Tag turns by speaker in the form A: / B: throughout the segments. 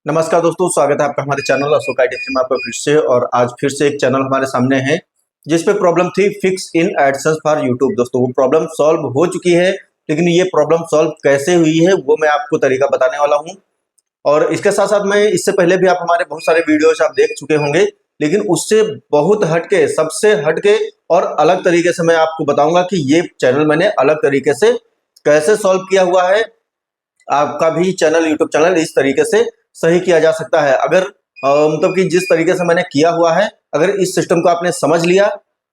A: नमस्कार दोस्तों, स्वागत है आपका हमारे चैनल अशोक आई टिप्स में आपका फिर से। और आज फिर से एक चैनल हमारे सामने है जिस पे प्रॉब्लम थी fix in AdSense for YouTube. दोस्तों वो प्रॉब्लम सॉल्व हो चुकी है, लेकिन ये प्रॉब्लम सॉल्व कैसे हुई है वो मैं आपको तरीका बताने वाला हूँ। और इसके साथ साथ मैं इससे पहले भी आप हमारे बहुत सारे वीडियोस आप देख चुके होंगे, लेकिन उससे बहुत हटके, सबसे हटके और अलग तरीके से मैं आपको बताऊंगा कि ये चैनल मैंने अलग तरीके से कैसे सॉल्व किया हुआ है। आपका भी चैनल, यूट्यूब चैनल इस तरीके से सही किया जा सकता है। अगर मतलब कि जिस तरीके से मैंने किया हुआ है, अगर इस सिस्टम को आपने समझ लिया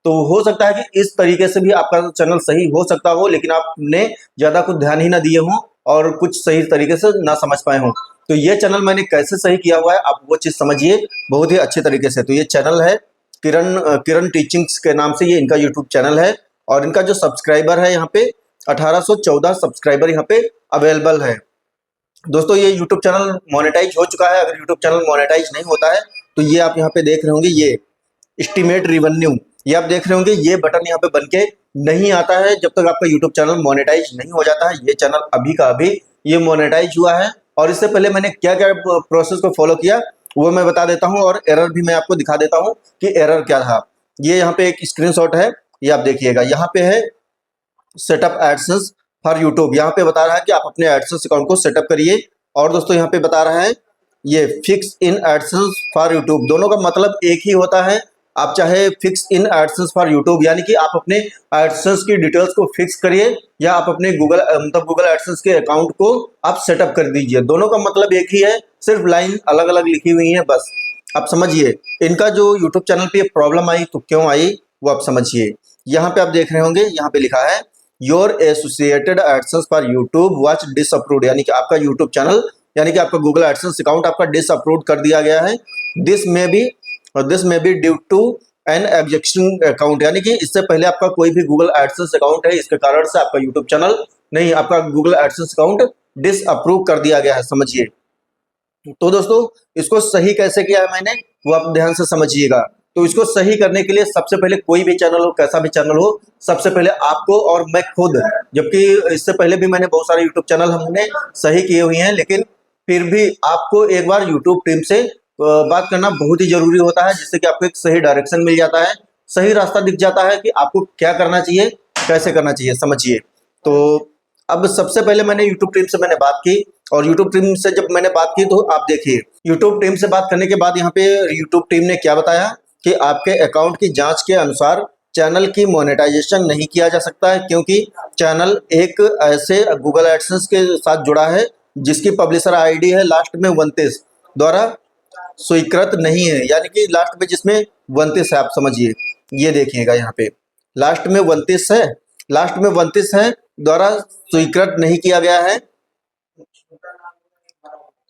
A: तो हो सकता है कि इस तरीके से भी आपका चैनल सही हो सकता हो, लेकिन आपने ज्यादा कुछ ध्यान ही ना दिए हो और कुछ सही तरीके से ना समझ पाए हो। तो ये चैनल मैंने कैसे सही किया हुआ है आप वो चीज समझिए बहुत ही अच्छे तरीके से। तो ये चैनल है किरण टीचिंग्स के नाम से, ये इनका यूट्यूब चैनल है। और इनका जो सब्सक्राइबर है यहाँ पे 1814 सब्सक्राइबर यहाँ पे अवेलेबल है। दोस्तों ये YouTube चैनल मोनेटाइज हो चुका है। अगर YouTube चैनल मोनेटाइज नहीं होता है तो ये आप यहाँ पे देख रहे होंगे, ये एस्टिमेट रिवेन्यू, ये आप देख रहे होंगे, ये बटन यहाँ पे बनके नहीं आता है जब तक आपका YouTube चैनल मोनेटाइज नहीं हो जाता है। ये चैनल अभी का अभी ये मोनेटाइज हुआ है। और इससे पहले मैंने क्या क्या प्रोसेस को फॉलो किया वो मैं बता देता हूँ, और एरर भी मैं आपको दिखा देता हूँ कि एरर क्या था। ये यहाँ पे एक स्क्रीनशॉट है, ये आप देखिएगा, यहाँ पे है सेटअप एडसेंस फॉर यूट्यूब। यहाँ पे बता रहा है कि आप अपने एडसेंस अकाउंट को सेटअप करिए। और दोस्तों यहाँ पे बता रहा है ये fix in AdSense for YouTube. दोनों का मतलब एक ही होता है। आप चाहे fix in AdSense for YouTube यानी कि आप अपने एडसेंस की डिटेल्स को फिक्स करिए, या आप अपने गूगल एडसेंस के अकाउंट को आप सेटअप कर दीजिए। दोनों का मतलब एक ही है, सिर्फ लाइन अलग अलग लिखी हुई है बस। आप समझिए इनका जो यूट्यूब चैनल पे प्रॉब्लम आई तो क्यों आई वो आप समझिए। यहाँ पे आप देख रहे होंगे, यहाँ पे लिखा है your associated AdSense for YouTube was disapproved, यानी कि आपका यूट्यूब चैनल यानी कि आपका गूगल एडसेंस अकाउंट आपका डिसअप्रूव कर दिया गया है। This may be due to an existing account, यानी कि इससे पहले आपका कोई भी गूगल एडसेंस अकाउंट है, इसके कारण से आपका यूट्यूब चैनल नहीं, आपका गूगल एडसेंस अकाउंट डिसअप्रूव कर दिया गया है। समझिए। तो दोस्तों इसको सही कैसे किया है मैंने वो आप ध्यान से समझिएगा। तो इसको सही करने के लिए सबसे पहले, कोई भी चैनल हो, कैसा भी चैनल हो, सबसे पहले आपको, और मैं खुद, जबकि इससे पहले भी मैंने बहुत सारे यूट्यूब चैनल हमने सही किए हुए हैं, लेकिन फिर भी आपको एक बार यूट्यूब टीम से बात करना बहुत ही जरूरी होता है, जिससे कि आपको एक सही डायरेक्शन मिल जाता है, सही रास्ता दिख जाता है कि आपको क्या करना चाहिए, कैसे करना चाहिए। समझिए। तो अब सबसे पहले मैंने यूट्यूब टीम से मैंने बात की, और यूट्यूब टीम से जब मैंने बात की तो आप देखिए, यूट्यूब टीम से बात करने के बाद यहाँ पे यूट्यूब टीम ने क्या बताया कि आपके अकाउंट की जांच के अनुसार चैनल की मोनेटाइजेशन नहीं किया जा सकता है, क्योंकि चैनल एक ऐसे गूगल एडसेंस के साथ जुड़ा है जिसकी पब्लिशर आईडी है लास्ट में 29 द्वारा स्वीकृत नहीं है, यानी कि लास्ट में जिसमें 29 है, आप समझिए। ये देखिएगा यहाँ पे लास्ट में 29 है, लास्ट में 29 है, द्वारा स्वीकृत नहीं किया गया है।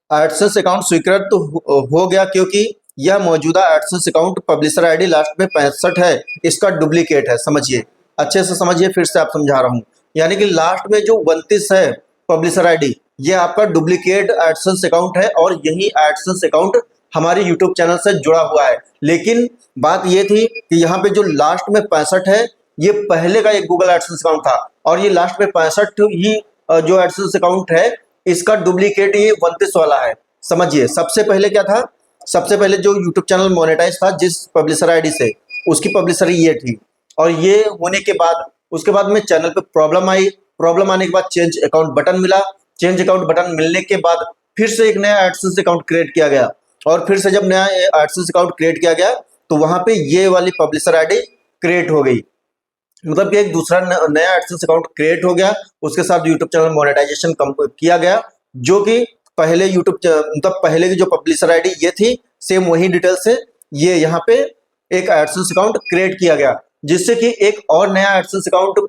A: एडसेंस अकाउंट स्वीकृत तो हो गया क्योंकि यह मौजूदा AdSense account publisher ID last में 65 है, इसका डुप्लीकेट है। समझिए, अच्छे से समझिए, फिर से आप समझा रहा हूं। यानी कि लास्ट में जो 29 है पब्लिशर आईडी, ये आपका डुप्लीकेट एडसेंस अकाउंट है, और यही एडसेंस अकाउंट हमारे यूट्यूब चैनल से जुड़ा हुआ है। लेकिन बात ये थी कि यहाँ पे जो लास्ट में 65 है, ये पहले का एक गूगल एडसेंस अकाउंट था, और ये लास्ट में 65 ही जो एडसेंस अकाउंट है इसका डुप्लीकेट ये 29 वाला है। समझिए, सबसे पहले क्या था, सबसे पहले जो यूट्यूब चैनल मोनेटाइज था जिस पब्लिशर आईडी से, उसकी पब्लिशर ये थी। और ये होने के बाद उसके बाद में चैनल पे प्रॉब्लम आई, प्रॉब्लम आने के बाद चेंज अकाउंट बटन मिला, चेंज अकाउंट बटन मिलने के बाद फिर से एक नया एडसेंस अकाउंट क्रिएट किया गया, और फिर से जब नया एडसेंस अकाउंट क्रिएट किया गया तो वहां पे ये वाली पब्लिशर आईडी क्रिएट हो गई। मतलब कि एक दूसरा नया एडसेंस अकाउंट क्रिएट हो गया, उसके साथ यूट्यूब चैनल मोनेटाइजेशन किया गया, जो कि पहले यूट्यूब मतलब पहले की जो पब्लिशर आईडी ये थी, सेम वही डिटेल से ये यहाँ पे एक एडसेंस अकाउंट क्रिएट किया गया, जिससे कि एक और नया एडसेंस अकाउंट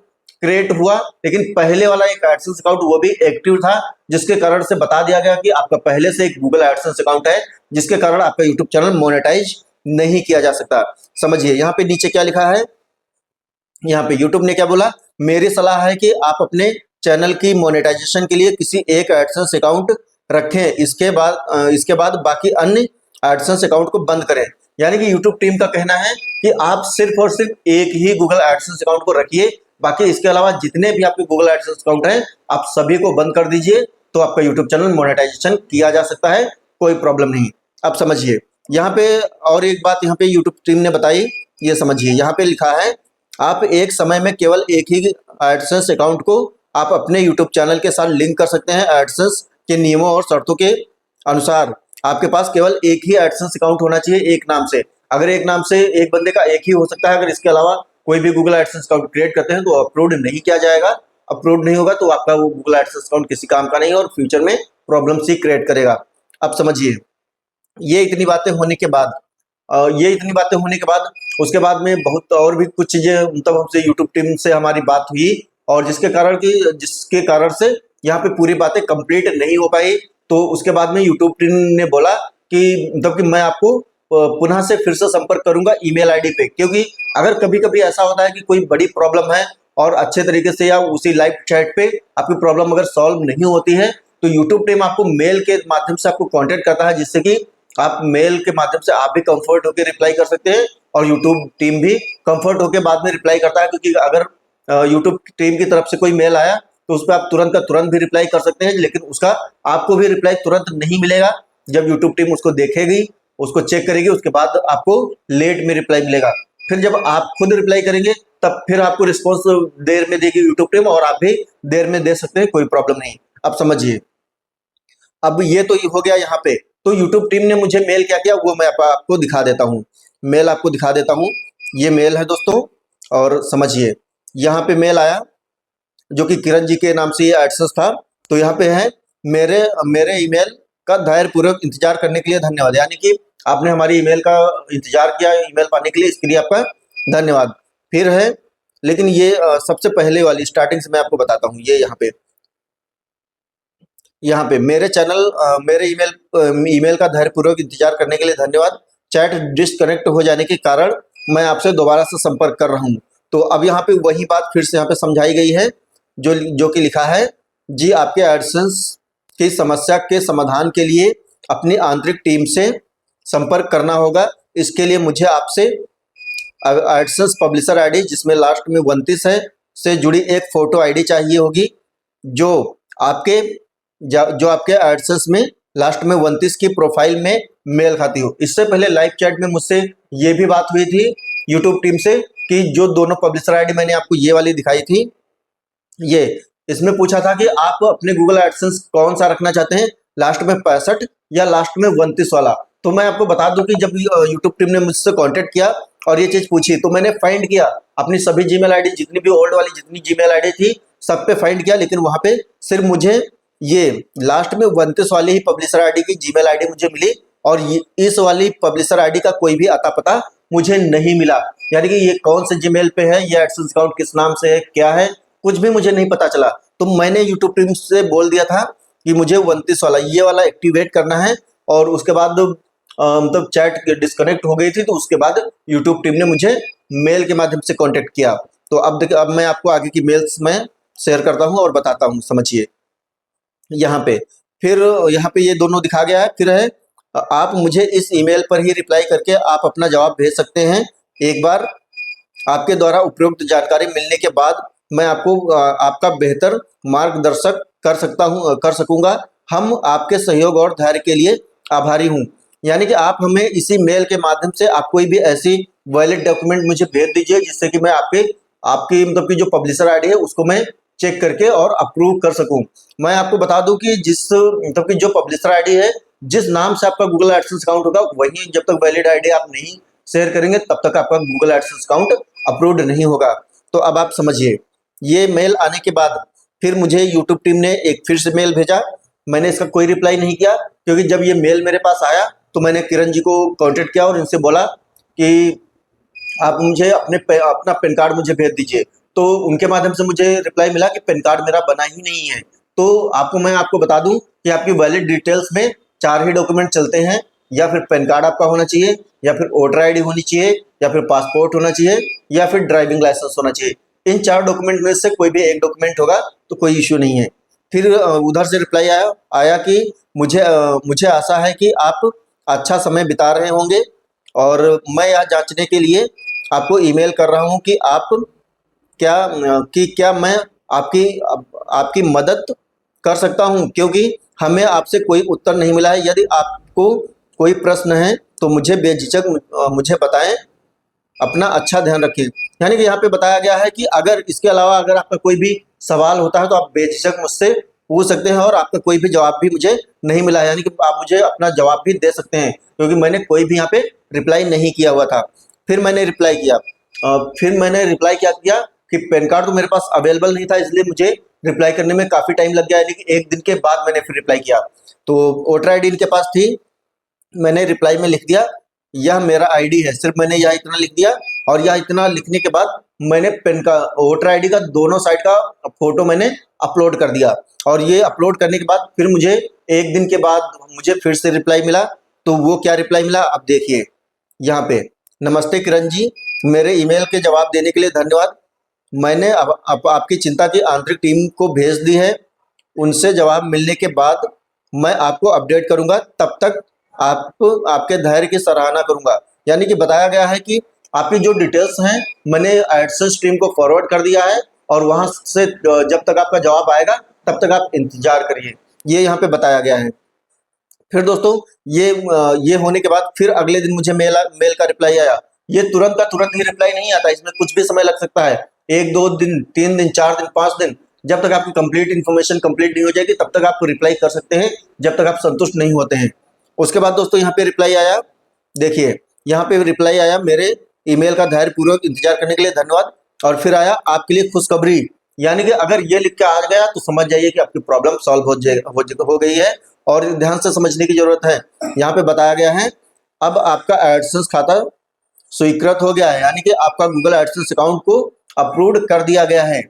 A: क्रिएट हुआ। लेकिन पहले वाला एक एडसेंस अकाउंट वो भी एक्टिव था, जिसके कारण से बता दिया गया कि आपका पहले से एक गूगल एडसेंस अकाउंट है, जिसके कारण आपका यूट्यूब चैनल मोनेटाइज नहीं किया जा सकता। समझिए, यहाँ पे नीचे क्या लिखा है, यहाँ पे यूट्यूब ने क्या बोला, मेरी सलाह है कि आप अपने चैनल की मोनेटाइजेशन के लिए किसी एक एडसेंस अकाउंट रखें, इसके बाद बाकी अन्य एडसेंस अकाउंट को बंद करें। यानी कि यूट्यूब टीम का कहना है कि आप सिर्फ और सिर्फ एक ही गूगल एडसेंस अकाउंट को रखिए, बाकी इसके अलावा जितने भी आपके गूगल एडसेंस अकाउंट हैं आप सभी को बंद कर दीजिए, तो आपका यूट्यूब चैनल मोनेटाइजेशन किया जा सकता है। कोई प्रॉब्लम नहीं। अब समझिए यहाँ पे और एक बात यहाँ पे यूट्यूब टीम ने बताई, ये समझिए। यहाँ पे लिखा है आप एक समय में केवल एक ही एडसेंस अकाउंट को आप अपने यूट्यूब चैनल के साथ लिंक कर सकते हैं। एडसेंस के नियमों और शर्तों के अनुसार आपके पास केवल एक ही एडसेंस अकाउंट होना चाहिए, एक नाम से। अगर एक नाम से एक बंदे का एक ही हो सकता है, अगर इसके अलावा कोई भी गूगल एडसेंस अकाउंट क्रिएट करते हैं तो अपलोड नहीं किया जाएगा। अपलोड नहीं होगा तो आपका वो गूगल एडसेंस अकाउंट किसी काम का नहीं है और फ्यूचर में प्रॉब्लम्स ही क्रिएट करेगा। अब समझिए ये इतनी बातें होने के बाद उसके बाद में बहुत और भी कुछ चीजें मतलब हमसे यूट्यूब टीम से हमारी बात हुई, और जिसके कारण से यहाँ पे पूरी बातें कंप्लीट नहीं हो पाई। तो उसके बाद में यूट्यूब टीम ने बोला कि मतलब कि मैं आपको पुनः से फिर से संपर्क करूंगा ईमेल आईडी पे, क्योंकि अगर कभी कभी ऐसा होता है कि कोई बड़ी प्रॉब्लम है और अच्छे तरीके से या उसी लाइव चैट पे आपकी प्रॉब्लम अगर सॉल्व नहीं होती है तो यूट्यूब टीम आपको मेल के माध्यम से आपको कांटेक्ट करता है, जिससे कि आप मेल के माध्यम से आप भी कंफर्ट होकर रिप्लाई कर सकते हैं और यूट्यूब टीम भी कंफर्ट होकर बाद में रिप्लाई करता है। क्योंकि अगर यूट्यूब टीम की तरफ से कोई मेल आया तो उस पर आप तुरंत का तुरंत भी रिप्लाई कर सकते हैं, लेकिन उसका आपको भी रिप्लाई तुरंत नहीं मिलेगा। जब यूट्यूब टीम उसको देखेगी, उसको चेक करेगी, उसके बाद आपको लेट में रिप्लाई मिलेगा। फिर जब आप खुद रिप्लाई करेंगे तब फिर आपको रिस्पॉन्स देर में देगी यूट्यूब टीम, और आप भी देर में दे सकते हैं, कोई प्रॉब्लम नहीं। अब समझिए, अब ये तो हो गया यहाँ पे। तो यूट्यूब टीम ने मुझे मेल क्या किया वो मैं आपको दिखा देता हूँ। मेल आपको दिखा देता हूँ, ये मेल है दोस्तों। और समझिए यहाँ पे मेल आया जो कि किरण जी के नाम से ये एडसेंस था। तो यहाँ पे है मेरे ईमेल का धैर्यपूर्वक इंतजार करने के लिए धन्यवाद। यानी कि आपने हमारी ईमेल का इंतजार किया ईमेल पाने के लिए, इसके लिए आपका धन्यवाद। फिर है, लेकिन ये सबसे पहले वाली स्टार्टिंग से मैं आपको बताता हूँ। ये यहाँ पे मेरे ईमेल का धैर्यपूर्वक इंतजार करने के लिए धन्यवाद। चैट डिस्कनेक्ट हो जाने के कारण मैं आपसे दोबारा से संपर्क कर रहा हूँ। तो अब यहाँ पे वही बात फिर से यहाँ पे समझाई गई है जो कि लिखा है, जी आपके एडसेंस की समस्या के समाधान के लिए अपनी आंतरिक टीम से संपर्क करना होगा। इसके लिए मुझे आपसे एडसेंस पब्लिशर आईडी जिसमें लास्ट में 29 है से जुड़ी एक फोटो आईडी चाहिए होगी, जो आपके एडसेंस में लास्ट में 29 की प्रोफाइल में मेल खाती हो। इससे पहले लाइव चैट में मुझसे ये भी बात हुई थी यूट्यूब टीम से कि जो दोनों पब्लिशर आईडी मैंने आपको ये वाली दिखाई थी, ये इसमें पूछा था कि आप अपने गूगल एडसेंस कौन सा रखना चाहते हैं, लास्ट में 65 या लास्ट में 29 वाला। तो मैं आपको बता दूं कि जब यूट्यूब टीम ने मुझसे कांटेक्ट किया और ये चीज पूछी तो मैंने फाइंड किया अपनी सभी जीमेल आईडी, जितनी भी ओल्ड वाली जितनी जीमेल आईडी थी सब पे फाइंड किया, लेकिन वहां पे सिर्फ मुझे ये लास्ट में 29 वाली ही पब्लिशर आईडी की जीमेल आईडी मुझे मिली, और इस वाली पब्लिशर आईडी का कोई भी अता पता मुझे नहीं मिला। यानी कि ये कौन से जीमेल पे है, ये एडसेंस अकाउंट किस नाम से है, क्या है, कुछ भी मुझे नहीं पता चला। तो मैंने यूट्यूब टीम से बोल दिया था कि मुझे 29 वाला ये वाला एक्टिवेट करना है, और उसके बाद मतलब चैट डिस्कनेक्ट हो गई थी। तो उसके बाद यूट्यूब टीम ने मुझे मेल के माध्यम से कांटेक्ट किया। तो अब मैं आपको आगे की मेल्स में शेयर करता हूं और बताता हूं। समझिए यहाँ पे ये दोनों दिखा गया है। फिर है, आप मुझे इस ईमेल पर ही रिप्लाई करके आप अपना जवाब भेज सकते हैं। एक बार आपके द्वारा उपयुक्त जानकारी मिलने के बाद मैं आपको आपका बेहतर मार्गदर्शक कर सकूंगा। हम आपके सहयोग और धैर्य के लिए आभारी हूं। यानी कि आप हमें इसी मेल के माध्यम से आप कोई भी ऐसी वैलिड डॉक्यूमेंट मुझे भेज दीजिए जिससे कि मैं आपकी मतलब की जो पब्लिशर आईडी है उसको मैं चेक करके और अप्रूव कर सकूं। मैं आपको बता दूं कि मतलब की जो पब्लिशर आईडी है, जिस नाम से आपका गूगल एडसेंस अकाउंट होगा, वही जब तक वैलिड आईडी आप नहीं शेयर करेंगे तब तक आपका गूगल एडसेंस अकाउंट अप्रूव्ड नहीं होगा। तो अब आप समझिए, ये मेल आने के बाद फिर मुझे यूट्यूब टीम ने एक फिर से मेल भेजा। मैंने इसका कोई रिप्लाई नहीं किया, क्योंकि जब ये मेल मेरे पास आया तो मैंने किरण जी को कांटेक्ट किया और इनसे बोला कि आप मुझे अपना पैन कार्ड मुझे भेज दीजिए। तो उनके माध्यम से मुझे रिप्लाई मिला कि पैन कार्ड मेरा बना ही नहीं है। तो मैं आपको बता दूं कि आपकी वैलिड डिटेल्स में 4 ही डॉक्यूमेंट चलते हैं, या फिर पैन कार्ड आपका होना चाहिए, या फिर वोटर आईडी होनी चाहिए, या फिर पासपोर्ट होना चाहिए, या फिर ड्राइविंग लाइसेंस होना चाहिए। इन 4 डॉक्यूमेंट में से कोई भी एक डॉक्यूमेंट होगा तो कोई इश्यू नहीं है। फिर उधर से रिप्लाई आया कि मुझे आशा है कि आप अच्छा समय बिता रहे होंगे, और मैं यह जांचने के लिए आपको ईमेल कर रहा हूं कि क्या मैं आपकी मदद कर सकता हूं, क्योंकि हमें आपसे कोई उत्तर नहीं मिला है। यदि आपको कोई प्रश्न है तो मुझे बेझिझक मुझे बताएं, अपना अच्छा ध्यान रखें। यानी कि यहाँ पे बताया गया है कि अगर इसके अलावा अगर आपका कोई भी सवाल होता है तो आप बेझिझक मुझसे पूछ सकते हैं और आपका कोई भी जवाब भी मुझे नहीं मिला है, यानी कि आप मुझे अपना जवाब भी दे सकते हैं, क्योंकि मैंने कोई भी यहाँ पे रिप्लाई नहीं किया हुआ था। फिर मैंने रिप्लाई किया, क्या किया कि पैन कार्ड तो मेरे पास अवेलेबल नहीं था, इसलिए मुझे रिप्लाई करने में काफ़ी टाइम लग गया, यानी कि 1 दिन के बाद मैंने फिर रिप्लाई किया। तो वोटर आई डी इनके पास थी, मैंने रिप्लाई में लिख दिया यह मेरा आईडी है, सिर्फ मैंने यह इतना लिख दिया। और यह इतना लिखने के बाद मैंने पेन का वोटर आईडी का दोनों साइड का फोटो मैंने अपलोड कर दिया। और ये अपलोड करने के बाद फिर मुझे 1 दिन के बाद मुझे फिर से रिप्लाई मिला। तो वो क्या रिप्लाई मिला आप देखिए यहाँ पे, नमस्ते किरण जी, मेरे ईमेल के जवाब देने के लिए धन्यवाद। मैंने अब आपकी चिंता की आंतरिक टीम को भेज दी है, उनसे जवाब मिलने के बाद मैं आपको अपडेट करूंगा, तब तक आपके धैर्य की सराहना करूंगा। यानी कि बताया गया है कि आपकी जो डिटेल्स हैं मैंने एडसेंस टीम को फॉरवर्ड कर दिया है और वहां से जब तक आपका जवाब आएगा तब तक आप इंतजार करिए, ये यहाँ पे बताया गया है। फिर दोस्तों ये होने के बाद फिर अगले दिन मुझे मेल का रिप्लाई आया। ये तुरंत का तुरंत ही रिप्लाई नहीं आता, इसमें कुछ भी समय लग सकता है, 1-2 दिन, 3 दिन, 4 दिन, 5 दिन, जब तक आपकी कंप्लीट इन्फॉर्मेशन कंप्लीट नहीं हो जाएगी तब तक आप रिप्लाई कर सकते हैं, जब तक आप संतुष्ट नहीं होते हैं। उसके बाद दोस्तों यहाँ पे रिप्लाई आया, देखिए यहाँ पे रिप्लाई आया, मेरे ईमेल का धैर्यपूर्वक इंतजार करने के लिए धन्यवाद। और फिर आया आपके लिए खुशखबरी, यानी कि अगर ये लिख के आ गया तो समझ जाइए कि आपकी प्रॉब्लम सॉल्व हो गई है। और ध्यान से समझने की जरूरत है, यहाँ पे बताया गया है अब आपका एडसेंस खाता स्वीकृत हो गया है, यानी कि आपका गूगल एडसेंस अकाउंट को अप्रूव कर दिया गया है।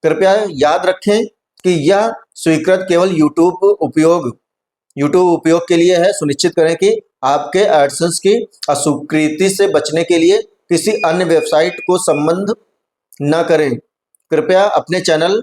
A: कृपया याद रखें कि यह स्वीकृत केवल यूट्यूब उपयोग के लिए है। सुनिश्चित करें कि आपके एडसेंस की अस्वीकृति से बचने के लिए किसी अन्य वेबसाइट को संबंध न करें। कृपया अपने चैनल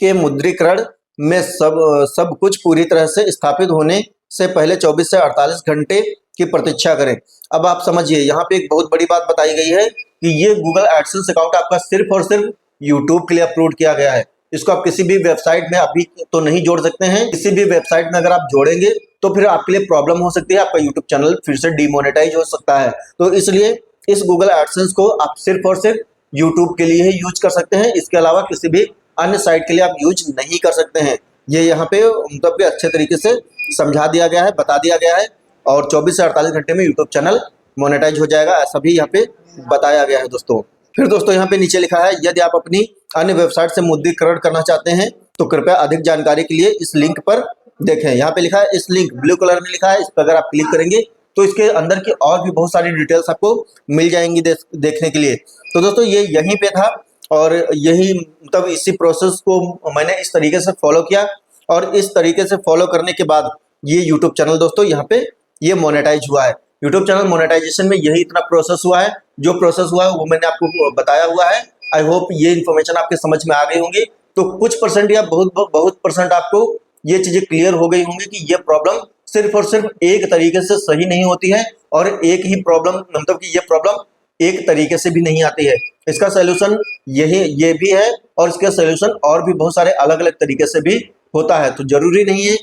A: के मुद्रीकरण में सब कुछ पूरी तरह से स्थापित होने से पहले 24 से 48 घंटे की प्रतीक्षा करें। अब आप समझिए, यहाँ पे एक बहुत बड़ी बात बताई गई है कि ये गूगल एडसेंस अकाउंट आपका सिर्फ और सिर्फ यूट्यूब के लिए अप्रूव किया गया है। इसको आप किसी भी वेबसाइट में अभी तो नहीं जोड़ सकते हैं, किसी भी वेबसाइट में अगर आप जोड़ेंगे तो फिर आपके लिए प्रॉब्लम हो सकती है, आपका यूट्यूब चैनल फिर से डिमोनेटाइज हो सकता है। तो इसलिए इस गूगल एडसेंस को आप सिर्फ और सिर्फ यूट्यूब के लिए ही यूज कर सकते हैं, इसके अलावा किसी भी अन्य साइट के लिए आप यूज नहीं कर सकते हैं। ये यहाँ पे मतलब अच्छे तरीके से समझा दिया गया है, बता दिया गया है, और 24 से 48 घंटे में यूट्यूब चैनल मोनेटाइज हो जाएगा, ऐसा भी यहाँ पे बताया गया है दोस्तों। फिर दोस्तों यहाँ पे नीचे लिखा है, यदि आप अपनी अन्य वेबसाइट से मुद्रीकरण करना चाहते हैं तो कृपया अधिक जानकारी के लिए इस लिंक पर देखें। यहाँ पे लिखा है, इस लिंक ब्लू कलर में लिखा है, इस पर अगर आप क्लिक करेंगे तो इसके अंदर की और भी बहुत सारी डिटेल्स आपको मिल जाएंगी देखने के लिए। तो दोस्तों ये यहीं पे था, और यही मतलब इसी प्रोसेस को मैंने इस तरीके से फॉलो किया, और इस तरीके से फॉलो करने के बाद ये यूट्यूब चैनल दोस्तों यहाँ पे ये मोनेटाइज हुआ है। यूट्यूब चैनल मोनेटाइजेशन में यही इतना प्रोसेस हुआ है, जो प्रोसेस हुआ है वो मैंने आपको बताया हुआ है। आई होप ये इन्फॉर्मेशन आपके समझ में आ गई होंगी। तो कुछ परसेंट या बहुत परसेंट आपको ये चीजें क्लियर हो गई होंगी कि ये प्रॉब्लम सिर्फ और सिर्फ एक तरीके से सही नहीं होती है, और एक ही प्रॉब्लम मतलब कि ये प्रॉब्लम एक तरीके से भी नहीं आती है। इसका सोल्यूशन ये भी है, और इसका सोल्यूशन और भी बहुत सारे अलग अलग तरीके से भी होता है। तो जरूरी नहीं है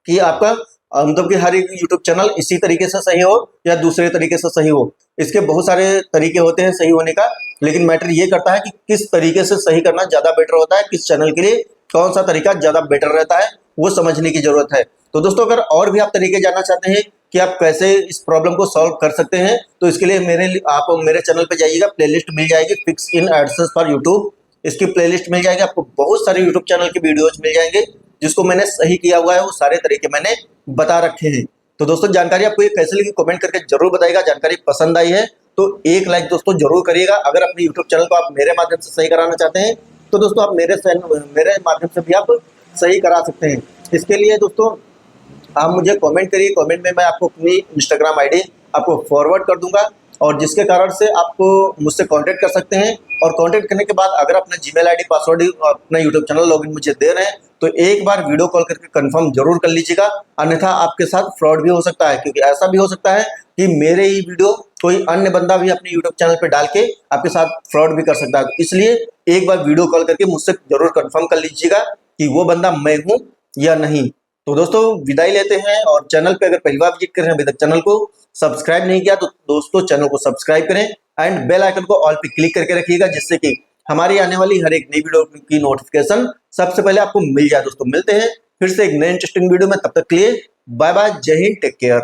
A: कि आपका मतलब कि हर एक यूट्यूब चैनल इसी तरीके से सही हो या दूसरे तरीके से सही हो। इसके बहुत सारे तरीके होते हैं सही होने का, लेकिन मैटर ये करता है कि किस तरीके से सही करना ज़्यादा बेटर होता है, किस चैनल के लिए कौन सा तरीका ज़्यादा बेटर रहता है, वो समझने की जरूरत है। तो दोस्तों अगर और भी आप तरीके जानना चाहते हैं कि आप कैसे इस प्रॉब्लम को सॉल्व कर सकते हैं, तो इसके लिए आप मेरे चैनल पर जाइएगा, प्लेलिस्ट मिल जाएगी fix in AdSense for YouTube, इसकी प्लेलिस्ट मिल जाएगी। आपको बहुत सारे यूट्यूब चैनल के वीडियोज मिल जाएंगे जिसको मैंने सही किया हुआ है, वो सारे तरीके मैंने बता रखे हैं। तो दोस्तों जानकारी आपको ये कैसे लगी कमेंट करके जरूर बताइएगा। जानकारी पसंद आई है तो एक लाइक दोस्तों जरूर करिएगा। अगर अपने यूट्यूब चैनल को आप मेरे माध्यम से सही कराना चाहते हैं तो दोस्तों आप मेरे माध्यम से भी आप सही करा सकते हैं। इसके लिए दोस्तों आप मुझे कमेंट करिए, कमेंट में मैं आपको अपनी इंस्टाग्राम आईडी आपको फॉरवर्ड कर दूंगा, और जिसके कारण से आप मुझसे कांटेक्ट कर सकते हैं। और कांटेक्ट करने के बाद अगर अपना जीमेल आईडी पासवर्ड अपना यूट्यूब चैनल लॉगिन मुझे दे रहे हैं तो एक बार वीडियो कॉल करके कंफर्म जरूर कर लीजिएगा, अन्यथा आपके साथ फ्रॉड भी हो सकता है। क्योंकि ऐसा भी हो सकता है कि मेरे ही वीडियो कोई अन्य बंदा भी अपने यूट्यूब चैनल पर डाल के आपके साथ फ्रॉड भी कर सकता है। तो इसलिए एक बार वीडियो कॉल करके मुझसे जरूर कंफर्म कर लीजिएगा कि वो बंदा मैं हूँ या नहीं। तो दोस्तों विदाई लेते हैं, और चैनल पे अगर पहली बार विजिट कर रहे हैं, अभी तक चैनल को सब्सक्राइब नहीं किया तो दोस्तों चैनल को सब्सक्राइब करें एंड बेल आइकन को ऑल पे क्लिक करके रखिएगा, जिससे कि हमारी आने वाली हर एक नई वीडियो की नोटिफिकेशन सबसे पहले आपको मिल जाए। दोस्तों मिलते हैं फिर से एक नए इंटरेस्टिंग वीडियो में, तब तक के लिए बाय बाय, जय हिंद, टेक केयर।